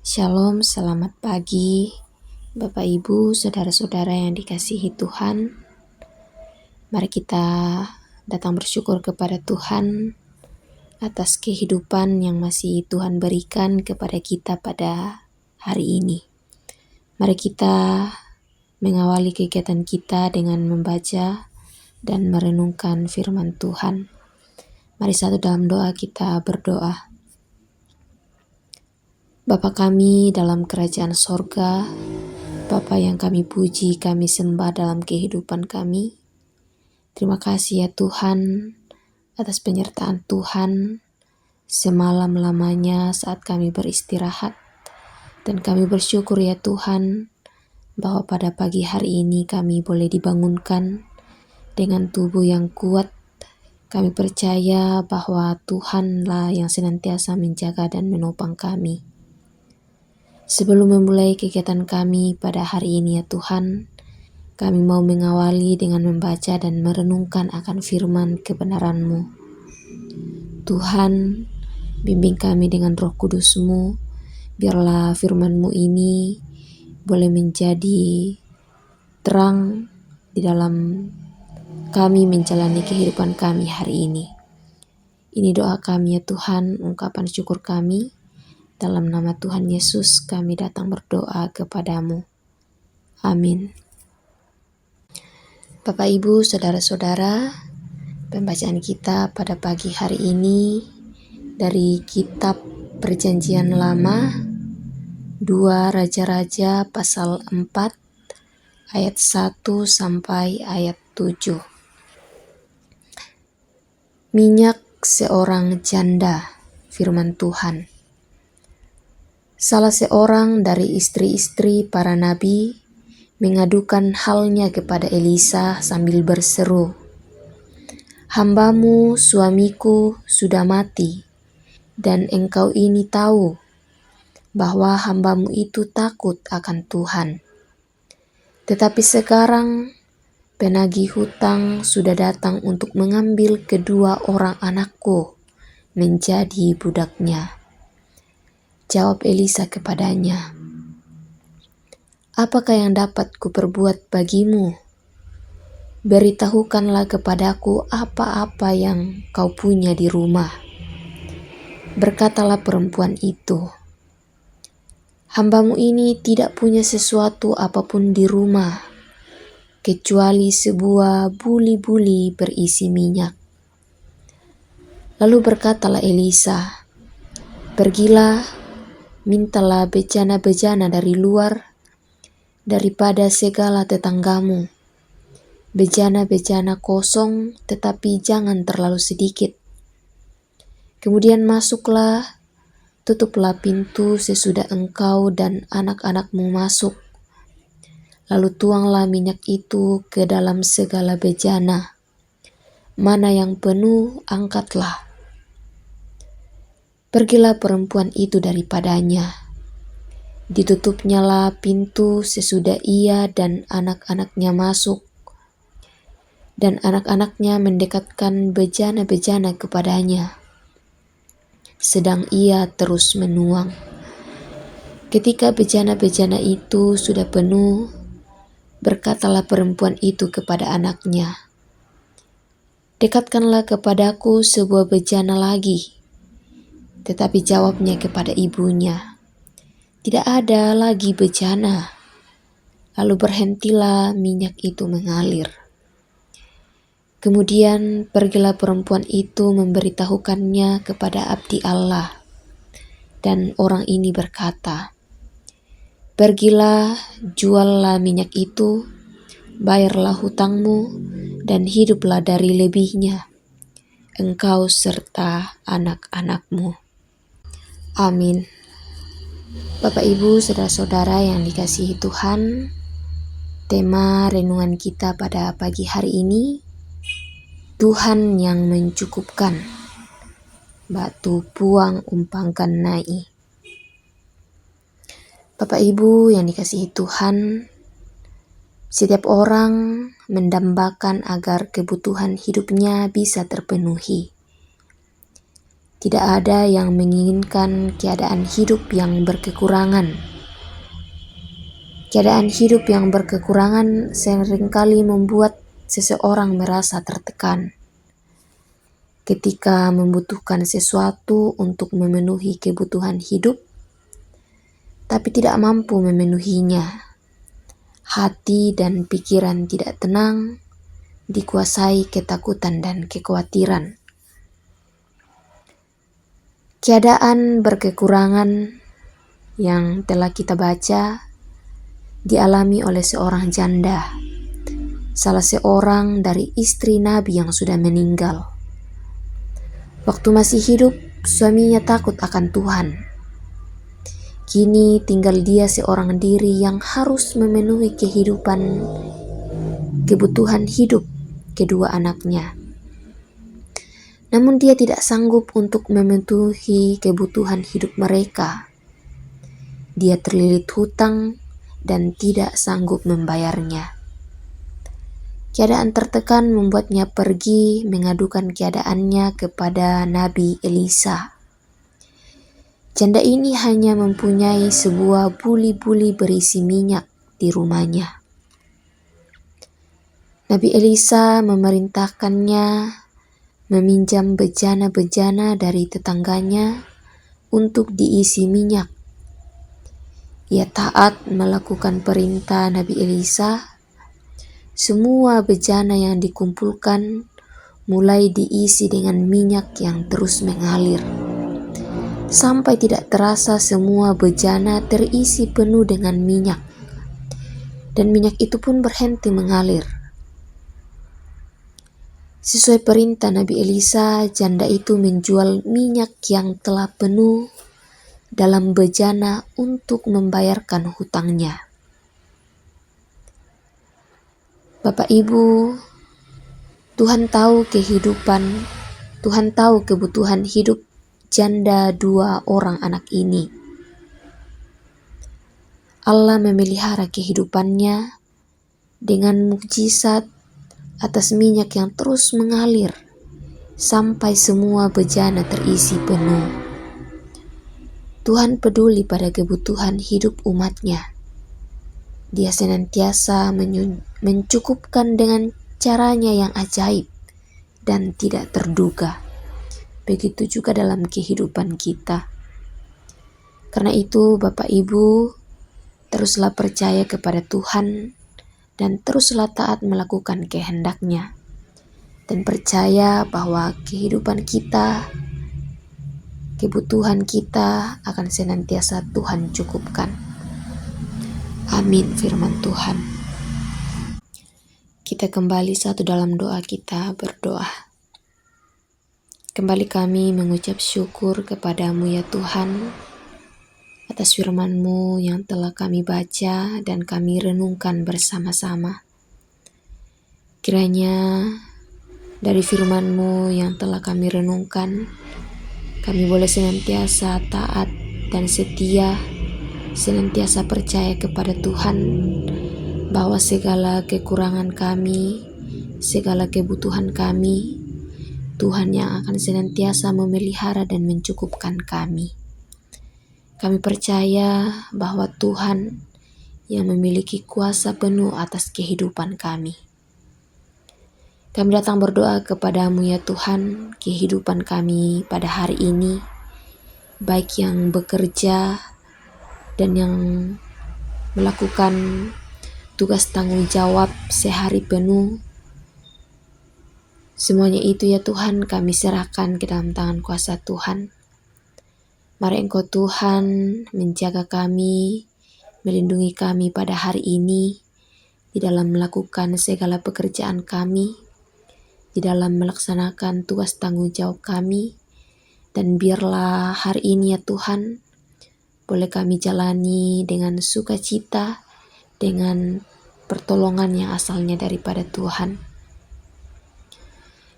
Shalom, selamat pagi Bapak Ibu, saudara-saudara yang dikasihi Tuhan. Mari kita datang bersyukur kepada Tuhan atas kehidupan yang masih Tuhan berikan kepada kita pada hari ini. Mari kita mengawali kegiatan kita dengan membaca dan merenungkan firman Tuhan. Mari satu dalam doa kita berdoa. Bapa kami dalam kerajaan sorga, Bapa yang kami puji, kami sembah dalam kehidupan kami. Terima kasih ya Tuhan atas penyertaan Tuhan semalam lamanya saat kami beristirahat. Dan kami bersyukur ya Tuhan bahwa pada pagi hari ini kami boleh dibangunkan dengan tubuh yang kuat. Kami percaya bahwa Tuhanlah yang senantiasa menjaga dan menopang kami. Sebelum memulai kegiatan kami pada hari ini ya Tuhan, kami mau mengawali dengan membaca dan merenungkan akan firman kebenaran-Mu. Tuhan, bimbing kami dengan Roh Kudus-Mu, biarlah firman-Mu ini boleh menjadi terang di dalam kami menjalani kehidupan kami hari ini. Ini doa kami ya Tuhan, ungkapan syukur kami. Dalam nama Tuhan Yesus kami datang berdoa kepadamu. Amin. Bapak Ibu, saudara-saudara, pembacaan kita pada pagi hari ini dari kitab Perjanjian Lama 2 Raja-Raja pasal 4 ayat 1 sampai ayat 7. Minyak seorang janda, firman Tuhan. Salah seorang dari istri-istri para nabi mengadukan halnya kepada Elisa sambil berseru, "Hambamu suamiku sudah mati, dan engkau ini tahu bahwa hambamu itu takut akan Tuhan. Tetapi sekarang penagih hutang sudah datang untuk mengambil kedua orang anakku menjadi budaknya." Jawab Elisa kepadanya, "Apakah yang dapat kuperbuat bagimu? Beritahukanlah kepadaku apa-apa yang kau punya di rumah." Berkatalah perempuan itu, "Hambamu ini tidak punya sesuatu apapun di rumah, kecuali sebuah buli-buli berisi minyak." Lalu berkatalah Elisa, "Pergilah, mintalah bejana-bejana dari luar, daripada segala tetanggamu. Bejana-bejana kosong, tetapi jangan terlalu sedikit. Kemudian masuklah, tutuplah pintu sesudah engkau dan anak-anakmu masuk. Lalu tuanglah minyak itu ke dalam segala bejana. Mana yang penuh, angkatlah." Pergilah perempuan itu daripadanya. Ditutupnyalah pintu sesudah ia dan anak-anaknya masuk. Dan anak-anaknya mendekatkan bejana-bejana kepadanya, sedang ia terus menuang. Ketika bejana-bejana itu sudah penuh, berkatalah perempuan itu kepada anaknya, "Dekatkanlah kepadaku sebuah bejana lagi." Tetapi jawabnya kepada ibunya, "Tidak ada lagi bejana." Lalu berhentilah minyak itu mengalir. Kemudian pergilah perempuan itu memberitahukannya kepada abdi Allah. Dan orang ini berkata, "Pergilah, juallah minyak itu, bayarlah hutangmu, dan hiduplah dari lebihnya, engkau serta anak-anakmu." Amin. Bapak Ibu, saudara-saudara yang dikasihi Tuhan, tema renungan kita pada pagi hari ini, Tuhan yang mencukupkan, batu puang umpangkan nai. Bapak Ibu yang dikasihi Tuhan, setiap orang mendambakan agar kebutuhan hidupnya bisa terpenuhi. Tidak ada yang menginginkan keadaan hidup yang berkekurangan. Keadaan hidup yang berkekurangan seringkali membuat seseorang merasa tertekan. Ketika membutuhkan sesuatu untuk memenuhi kebutuhan hidup, tapi tidak mampu memenuhinya, hati dan pikiran tidak tenang, dikuasai ketakutan dan kekhawatiran. Keadaan berkekurangan yang telah kita baca dialami oleh seorang janda, salah seorang dari istri Nabi yang sudah meninggal. Waktu masih hidup, suaminya takut akan Tuhan. Kini tinggal dia seorang diri yang harus memenuhi kebutuhan hidup kedua anaknya. Namun dia tidak sanggup untuk memenuhi kebutuhan hidup mereka. Dia terlilit hutang dan tidak sanggup membayarnya. Keadaan tertekan membuatnya pergi mengadukan keadaannya kepada Nabi Elisa. Janda ini hanya mempunyai sebuah buli-buli berisi minyak di rumahnya. Nabi Elisa memerintahkannya meminjam bejana-bejana dari tetangganya untuk diisi minyak. Ia taat melakukan perintah Nabi Elisa. Semua bejana yang dikumpulkan mulai diisi dengan minyak yang terus mengalir. Sampai tidak terasa semua bejana terisi penuh dengan minyak. Dan minyak itu pun berhenti mengalir. Sesuai perintah Nabi Elisa, janda itu menjual minyak yang telah penuh dalam bejana untuk membayarkan hutangnya. Bapak Ibu, Tuhan tahu kebutuhan hidup janda 2 orang anak ini. Allah memelihara kehidupannya dengan mukjizat atas minyak yang terus mengalir sampai semua bejana terisi penuh. Tuhan peduli pada kebutuhan hidup umatnya. Dia senantiasa mencukupkan dengan caranya yang ajaib dan tidak terduga. Begitu juga dalam kehidupan kita. Karena itu Bapak Ibu, teruslah percaya kepada Tuhan dan teruslah taat melakukan kehendak-Nya. Dan percaya bahwa kehidupan kita, kebutuhan kita akan senantiasa Tuhan cukupkan. Amin firman Tuhan. Kita kembali satu dalam doa kita berdoa. Kembali kami mengucap syukur kepada-Mu ya Tuhan, atas firman-Mu yang telah kami baca dan kami renungkan bersama-sama. Kiranya dari firman-Mu yang telah kami renungkan, kami boleh senantiasa taat dan setia, senantiasa percaya kepada Tuhan, bahwa segala kekurangan kami, segala kebutuhan kami, Tuhan yang akan senantiasa memelihara dan mencukupkan kami. Kami percaya bahwa Tuhan yang memiliki kuasa penuh atas kehidupan kami. Kami datang berdoa kepada-Mu ya Tuhan, kehidupan kami pada hari ini, baik yang bekerja dan yang melakukan tugas tanggung jawab sehari penuh. Semuanya itu ya Tuhan kami serahkan ke dalam tangan kuasa Tuhan. Mari Engkau Tuhan menjaga kami, melindungi kami pada hari ini, di dalam melakukan segala pekerjaan kami, di dalam melaksanakan tugas tanggung jawab kami, dan biarlah hari ini ya Tuhan, boleh kami jalani dengan sukacita, dengan pertolongan yang asalnya daripada Tuhan.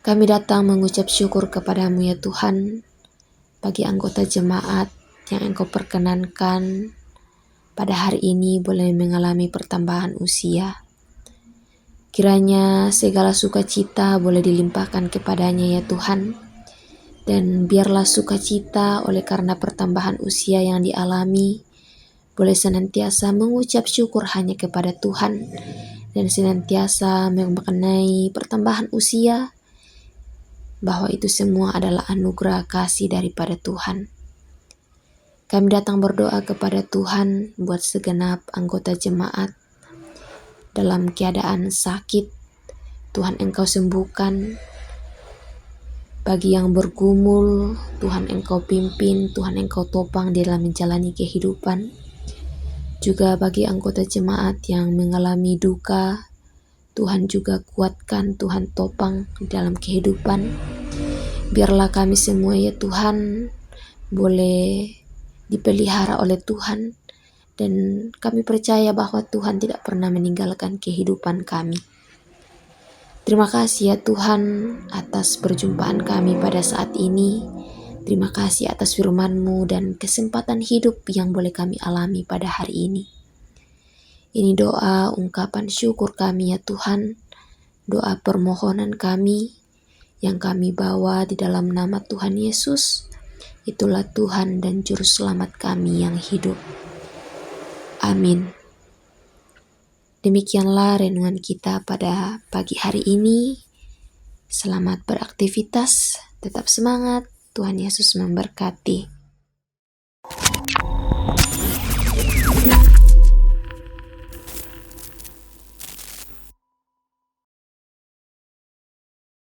Kami datang mengucap syukur kepada-Mu ya Tuhan, bagi anggota jemaat yang Engkau perkenankan pada hari ini boleh mengalami pertambahan usia. Kiranya segala sukacita boleh dilimpahkan kepadanya ya Tuhan, Dan biarlah sukacita oleh karena pertambahan usia yang dialami boleh senantiasa mengucap syukur hanya kepada Tuhan dan senantiasa memaknai pertambahan usia bahwa itu semua adalah anugerah kasih daripada Tuhan. Kami datang berdoa kepada Tuhan buat segenap anggota jemaat dalam keadaan sakit. Tuhan Engkau sembuhkan. Bagi yang bergumul, Tuhan Engkau pimpin, Tuhan Engkau topang di dalam menjalani kehidupan. Juga bagi anggota jemaat yang mengalami duka, Tuhan juga kuatkan, Tuhan topang di dalam kehidupan. Biarlah kami semua ya Tuhan boleh dipelihara oleh Tuhan, dan kami percaya bahwa Tuhan tidak pernah meninggalkan kehidupan kami. Terima kasih ya Tuhan atas perjumpaan kami pada saat ini. Terima kasih atas firman-Mu dan kesempatan hidup yang boleh kami alami pada hari ini. Ini doa ungkapan syukur kami ya Tuhan, doa permohonan kami yang kami bawa di dalam nama Tuhan Yesus. Itulah Tuhan dan Juru Selamat kami yang hidup. Amin. Demikianlah renungan kita pada pagi hari ini. Selamat beraktivitas, tetap semangat, Tuhan Yesus memberkati.